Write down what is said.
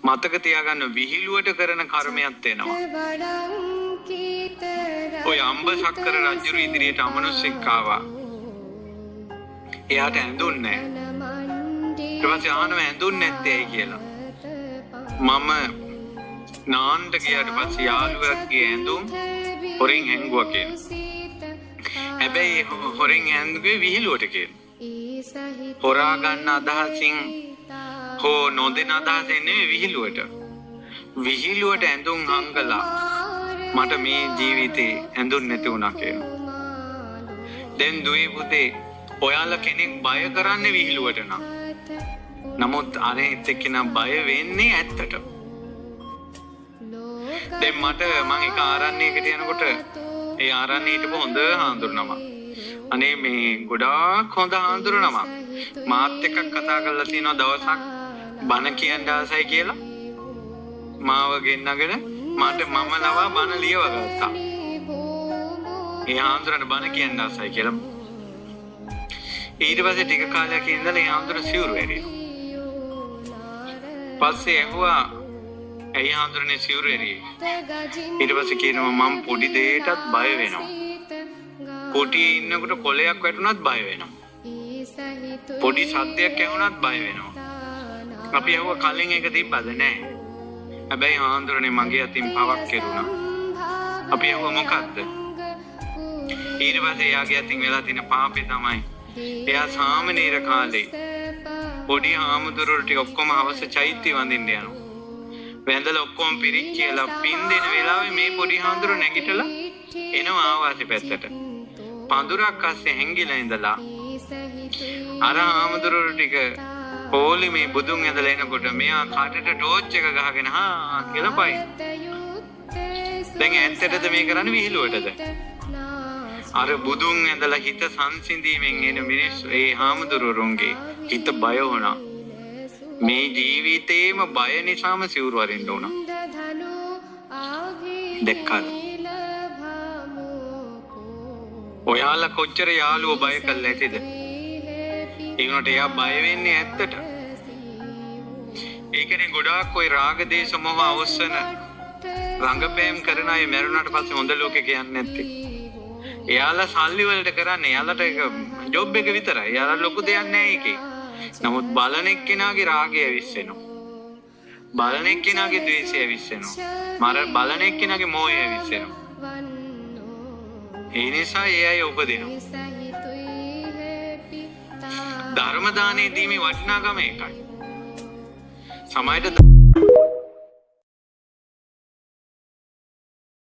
මතක තියාගන්න විහිළුවට කරන කර්මයක් වෙනවා. ඔය අම්බ සක්කර රජුරු ඉදිරියට අමනුෂ්‍යෙක් ආවා. එයාට ඇඳුන්නේ නැහැ. ඊට පස්සේ ආනම ඇඳුන්නේ නැත්තේ ඇයි කියලා. මම නාන්න ගියාට පස්සේ යාළුවෙක්ගේ ඇඳුම් හොරෙන් හැංගුවා කියලා. හැබැයි හොරෙන් හැංගුවේ විහිළුවට කියලා. හොරා ගන්න අදහසින් හෝ නොදෙන අදහසෙන් නෙවෙයි විහිළුවට. විහිළුවට ඇඳුම් හංගලා මට මේ ජීවිතේ ඇඳුම් නැති වුණා කියලා. දැන් දුවේ පුතේ ඔයාලා කෙනෙක් බය කරන්නේ විහිළුවට නම්. නමුත් අනෙත් එක්කෙනා බය වෙන්නේ ඇත්තට. දැන් මම එක ආරණ්‍යයකට යනකොට ඒ ආරණ්‍යයේ හිටපු හොඳ හාමුදුරුවම අනේ මේ ගොඩාක් හොඳ හාමුදුරුවම මාත් එක්ක කතා කරලා තියෙනවා දවසක් බණ කියන්න ආසයි කියලා මාව ගෙන්නගෙන මම ලවා බණ ලියව ගත්තා. ඒ හාමුදුරන්ට බණ කියන්න ආසයි කියලා. ඊට පස්සේ ටික කාලයක් ඉඳලා ඒ හාමුදුර සිවුරු ඇරියා. පස්සේ ඇහුවා ඇයි හාමුදුරනේ සිවුරු ඇරියේ? ඊට පස්සේ කියනවා මම පොඩි දෙයකටත් බය වෙනවා. කොටියේ ඉන්නකොට කොලයක් වැටුණත් බය වෙනවා. පොඩි සද්දයක් ඇහුණත් බය වෙනවා. අපි ඇහුවා කලින් එක තිබ්බද නැහැ. හැබැයි හාමුදුරනේ මගේ අතින් පවක් කෙරුණා. අපි ඇහුවා මොකද්ද? ඊට පස්සේ එයාගේ අතින් වෙලා තියෙන පාපේ තමයි එයා සාමනීර කාලේ පොඩි හාමුදුරුවෝ ටික ඔක්කොම හවස චෛත්‍ය වඳින්න යනවා. වැඳලා ඔක්කොම පිරික් කියලා පින් දෙන වෙලාවේ මේ පොඩි හාමුදුරුවෝ නැගිටලා එනවා ආවාසි පැත්තට. පඳුරක් අස්සේ හැංගිලා ඉඳලා අර හාමුදුරුවෝ ටික පොලි මේ බුදුන් ඇඳලා එනකොට මෙයා කාටට ටෝච් එක ගහගෙන හා කියලා පයි. දැන් ඇත්තටද මේ කරන්නේ විහිළුවටද? අර බුදුන් ඇඳලා හිත සංසිඳීමෙන් එන මිනිස්සු ඒ හාමුදුරුවෝන්ගේ හිත බය වුණා. මේ ජීවිතේම බය නිසාම සිවුරු අරින්න උනා. දෙක්කල්. ඔයාලා කොච්චර යාළුවෝ බය කළා ඇතිද? ඒකට එයා බය වෙන්නේ ඇත්තට. ඒකනේ ගොඩාක් ওই රාග දේශ මොහ අවසන රංගපෑම් කරන අය මරුණාට පස්සේ හොඳ ලෝකේ කියන්නේ නැත්තේ. එයාලා සල්ලි වලට කරන්නේ එයාලට ඒක ජොබ් එක විතරයි. එයාලා ලොකු දෙයක් නැහැ ඒකේ. නමුත් බලන එක්කෙනාගේ රාගය විශ්සෙනවා. බලන එක්කෙනාගේ ද්වේෂය විශ්සෙනවා. බලන එක්කෙනාගේ මෝහය විශ්සෙනවා. ඒ නිසා ඒ අය උපදිනවා. ධර්ම දානයේ දීමේ වටිනාකම ඒකයි. සමාජයට